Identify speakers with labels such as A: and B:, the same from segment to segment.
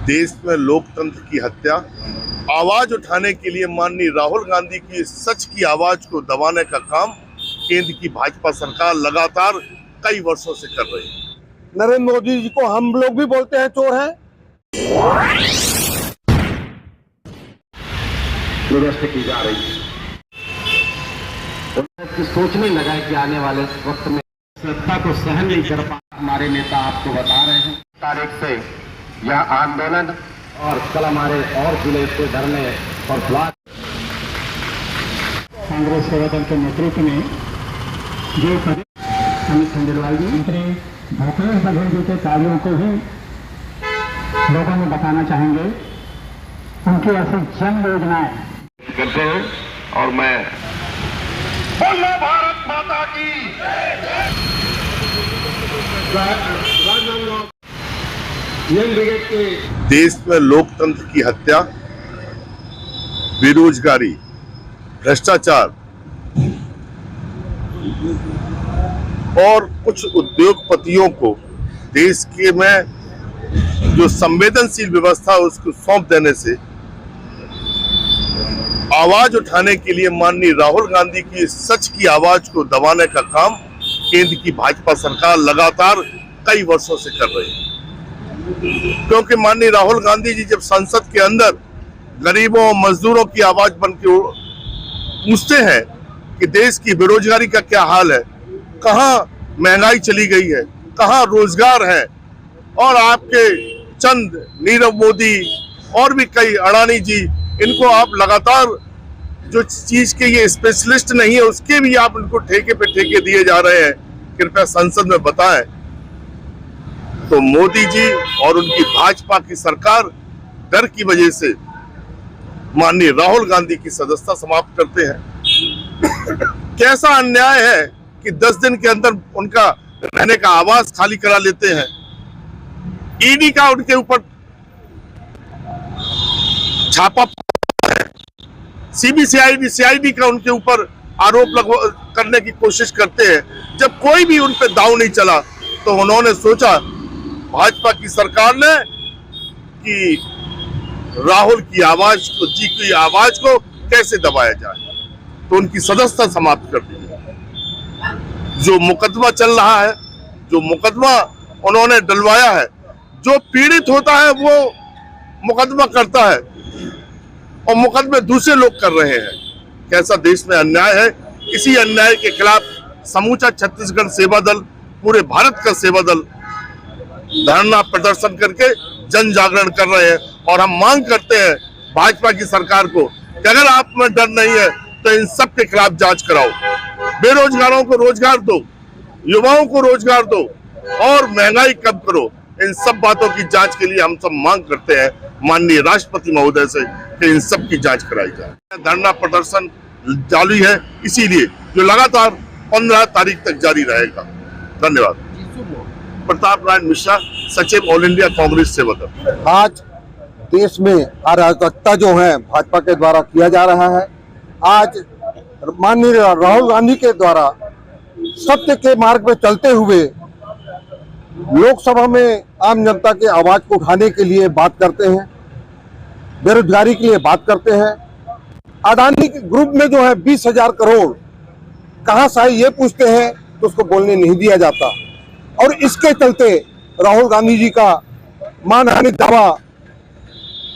A: देश में लोकतंत्र की हत्या, आवाज उठाने के लिए माननीय राहुल गांधी की सच की आवाज को दबाने का काम केंद्र की भाजपा सरकार लगातार कई वर्षों से कर रही है।
B: नरेंद्र मोदी जी को हम लोग भी बोलते हैं चोर हैं।
C: व्यवस्था की जा रही है। सोचने लगा है कि आने वाले वक्त में सत्ता को सहन नहीं कर पा। हमारे नेता आपको बता रहे हैं तारीख से यह आंदोलन और कल हमारे और जिले से धरने और ब्लॉक
D: कांग्रेस सेवा दल के नेतृत्व में जो अमित खंडेलवाल जी मंत्री भूपेश बघेल जी के कार्यों को भी लोगों में बताना चाहेंगे। उनकी ऐसी जन योजनाएं
C: करते हैं और मैं बोलो भारत माता की यंग ब्रिगेड के
A: देश में लोकतंत्र की हत्या, बेरोजगारी, भ्रष्टाचार और कुछ उद्योगपतियों को देश के में जो संवेदनशील व्यवस्था है उसको सौंप देने से आवाज उठाने के लिए माननीय राहुल गांधी की सच की आवाज को दबाने का काम केंद्र की भाजपा सरकार लगातार कई वर्षों से कर रही है। क्योंकि माननीय राहुल गांधी जी जब संसद के अंदर गरीबों और मजदूरों की आवाज बन के पूछते हैं कि देश की बेरोजगारी का क्या हाल है, कहाँ महंगाई चली गई है, कहाँ रोजगार है, और आपके चंद नीरव मोदी और भी कई अडानी जी, इनको आप लगातार जो चीज के ये स्पेशलिस्ट नहीं है उसके भी आप इनको ठेके पे ठेके दिए जा रहे हैं। कृपया संसद में बताएं तो मोदी जी और उनकी भाजपा की सरकार डर की वजह से माननीय राहुल गांधी की सदस्यता समाप्त करते हैं। कैसा अन्याय है कि 10 दिन के अंदर उनका रहने का आवास खाली करा लेते हैं। ईडी का उनके ऊपर छापा है, सीआईडी का उनके ऊपर आरोप करने की कोशिश करते हैं। जब कोई भी उन पे दांव नहीं चला तो उन्होंने सोचा भाजपा की सरकार ने कि राहुल की आवाज को, जी की आवाज को कैसे दबाया जाए, तो उनकी सदस्यता समाप्त कर दी। जो मुकदमा चल रहा है, जो मुकदमा उन्होंने डलवाया है, जो पीड़ित होता है वो मुकदमा करता है और मुकदमे दूसरे लोग कर रहे हैं। कैसा देश में अन्याय है। इसी अन्याय के खिलाफ समूचा छत्तीसगढ़ सेवा दल, पूरे भारत का सेवा दल धरना प्रदर्शन करके जन जागरण कर रहे हैं। और हम मांग करते हैं भाजपा की सरकार को कि अगर आप में डर नहीं है तो इन सब के खिलाफ जांच कराओ, बेरोजगारों को रोजगार दो, युवाओं को रोजगार दो और महंगाई कम करो। इन सब बातों की जांच के लिए हम सब मांग करते हैं माननीय राष्ट्रपति महोदय से कि इन सब की जांच कराई जाए। धरना प्रदर्शन जारी है, इसीलिए जो लगातार 15 तारीख तक जारी रहेगा। धन्यवाद। प्रताप नारायण मिश्रा, सचिव ऑल इंडिया कांग्रेस सेवा दल।
B: आज देश में अराजकता जो है भाजपा के द्वारा किया जा रहा है। आज माननीय राहुल गांधी के द्वारा सत्य के मार्ग पे चलते हुए लोकसभा में आम जनता की आवाज को उठाने के लिए बात करते हैं, बेरोजगारी के लिए बात करते हैं। अडानी ग्रुप में जो है 20,000 करोड़ कहाँ से आए ये पूछते हैं तो उसको बोलने नहीं दिया जाता। और इसके चलते राहुल गांधी जी का मानहानि दावा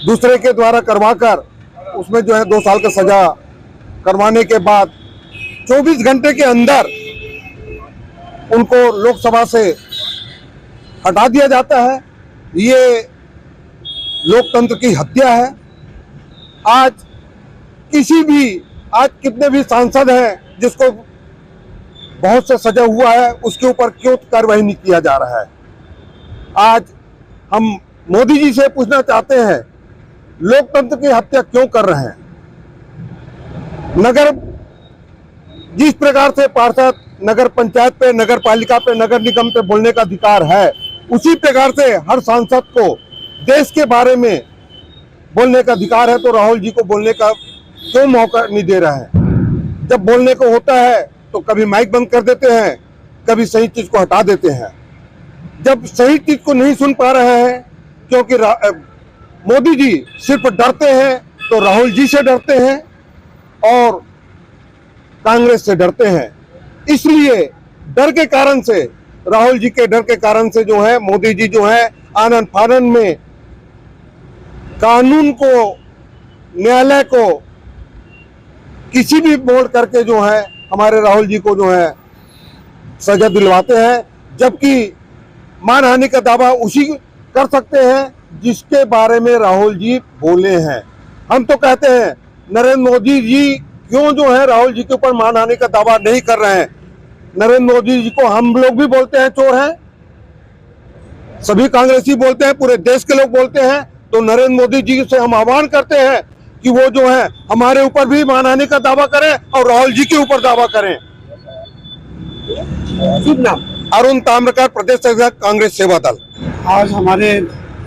B: दूसरे के द्वारा करवाकर उसमें जो है 2 साल का सजा करवाने के बाद 24 घंटे के अंदर उनको लोकसभा से हटा दिया जाता है। ये लोकतंत्र की हत्या है। आज कितने भी सांसद हैं जिसको बहुत से सजा हुआ है, उसके ऊपर क्यों कार्रवाई नहीं किया जा रहा है। आज हम मोदी जी से पूछना चाहते हैं लोकतंत्र की हत्या क्यों कर रहे हैं। जिस प्रकार से पार्षद नगर पंचायत पे, नगर पालिका पे, नगर निगम पे बोलने का अधिकार है, उसी प्रकार से हर सांसद को देश के बारे में बोलने का अधिकार है। तो राहुल जी को बोलने का क्यों मौका नहीं दे रहा है। जब बोलने को होता है तो कभी माइक बंद कर देते हैं, कभी सही चीज को हटा देते हैं। जब सही चीज को नहीं सुन पा रहे हैं क्योंकि मोदी जी सिर्फ डरते हैं तो राहुल जी से डरते हैं और कांग्रेस से डरते हैं। इसलिए डर के कारण से, राहुल जी के डर के कारण से जो है मोदी जी जो है आनन फानन में कानून को, न्यायालय को किसी भी मोड़ करके जो है हमारे राहुल जी को जो है सजा दिलवाते हैं, जबकि मानहानि का दावा उसी कर सकते हैं जिसके बारे में राहुल जी बोले हैं। हम तो कहते हैं नरेंद्र मोदी जी क्यों जो है राहुल जी के ऊपर मानहानि का दावा नहीं कर रहे हैं। नरेंद्र मोदी जी को हम लोग भी बोलते हैं चोर हैं, सभी कांग्रेसी बोलते हैं, पूरे देश के लोग बोलते हैं। तो नरेंद्र मोदी जी से हम आह्वान करते हैं कि वो जो है हमारे ऊपर भी मानहानि का दावा करें और राहुल जी के ऊपर दावा करें। शुभ नाम अरुण ताम्रकार, प्रदेश अध्यक्ष कांग्रेस सेवा दल।
E: आज हमारे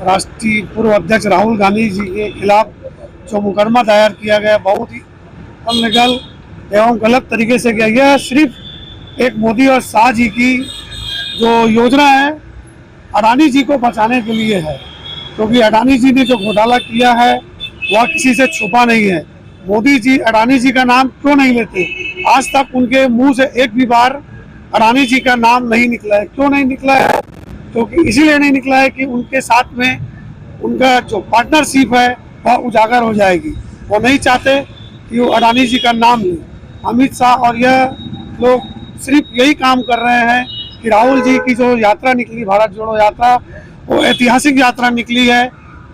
E: राष्ट्रीय पूर्व अध्यक्ष राहुल गांधी जी के खिलाफ जो मुकदमा दायर किया गया बहुत ही अनलीगल एवं गलत तरीके से किया गया। सिर्फ एक मोदी और शाह जी की जो योजना है अडानी जी को बचाने के लिए है, क्योंकि अडानी जी ने जो घोटाला किया है वह किसी से छुपा नहीं है। मोदी जी अडानी जी का नाम क्यों नहीं लेते? आज तक उनके मुंह से एक भी बार अडानी जी का नाम नहीं निकला है। क्यों नहीं निकला है? क्योंकि इसीलिए नहीं निकला है कि उनके साथ में उनका जो पार्टनरशिप है वह उजागर हो जाएगी। वो नहीं चाहते कि वो अडानी जी का नाम ले। अमित शाह और यह लोग सिर्फ यही काम कर रहे हैं कि राहुल जी की जो यात्रा निकली, भारत जोड़ो यात्रा, वो ऐतिहासिक यात्रा निकली है,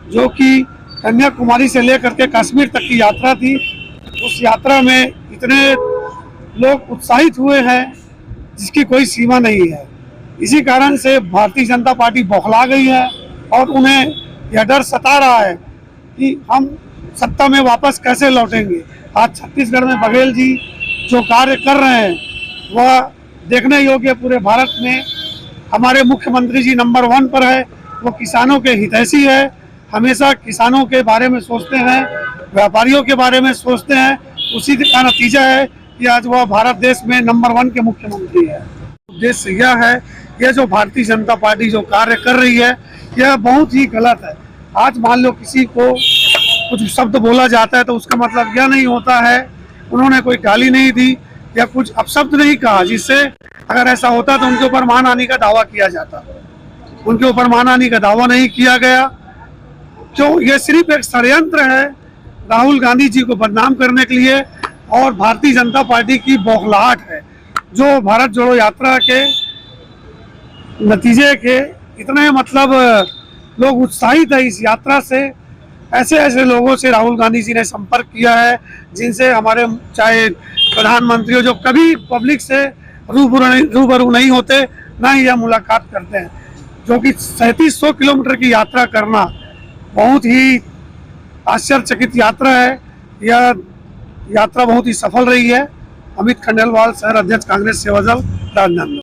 E: जो कि कन्याकुमारी से लेकर के कश्मीर तक की यात्रा थी। उस यात्रा में इतने लोग उत्साहित हुए हैं जिसकी कोई सीमा नहीं है। इसी कारण से भारतीय जनता पार्टी बौखला गई है और उन्हें यह डर सता रहा है कि हम सत्ता में वापस कैसे लौटेंगे। आज छत्तीसगढ़ में बघेल जी जो कार्य कर रहे हैं वह देखने योग्य। पूरे भारत में हमारे मुख्यमंत्री जी नंबर 1 पर है। वो किसानों के हितैषी है, हमेशा किसानों के बारे में सोचते हैं, व्यापारियों के बारे में सोचते हैं। उसी का नतीजा है कि आज वह भारत देश में नंबर 1 के मुख्यमंत्री है। उद्देश्य यह है, यह जो भारतीय जनता पार्टी जो कार्य कर रही है यह बहुत ही गलत है। आज मान लो किसी को कुछ शब्द बोला जाता है तो उसका मतलब यह नहीं होता है उन्होंने कोई गाली नहीं दी या कुछ अपशब्द नहीं कहा, जिससे अगर ऐसा होता तो उनके ऊपर मानहानि का दावा किया जाता। उनके ऊपर मानहानि का दावा नहीं किया गया। क्यों? यह सिर्फ एक षड्यंत्र है राहुल गांधी जी को बदनाम करने के लिए और भारतीय जनता पार्टी की बौखलाहट है, जो भारत जोड़ो यात्रा के नतीजे के इतने मतलब लोग उत्साहित है इस यात्रा से। ऐसे ऐसे लोगों से राहुल गांधी जी ने संपर्क किया है जिनसे हमारे चाहे प्रधानमंत्री हो, जो कभी पब्लिक से रूबरू नहीं होते, ना ही यह मुलाकात करते हैं। जो कि 3700 किलोमीटर की यात्रा करना बहुत ही आश्चर्यचकित यात्रा है। यह यात्रा बहुत ही सफल रही है। अमित खंडेलवाल, शहर अध्यक्ष कांग्रेस सेवा दल, राजनांदगांव।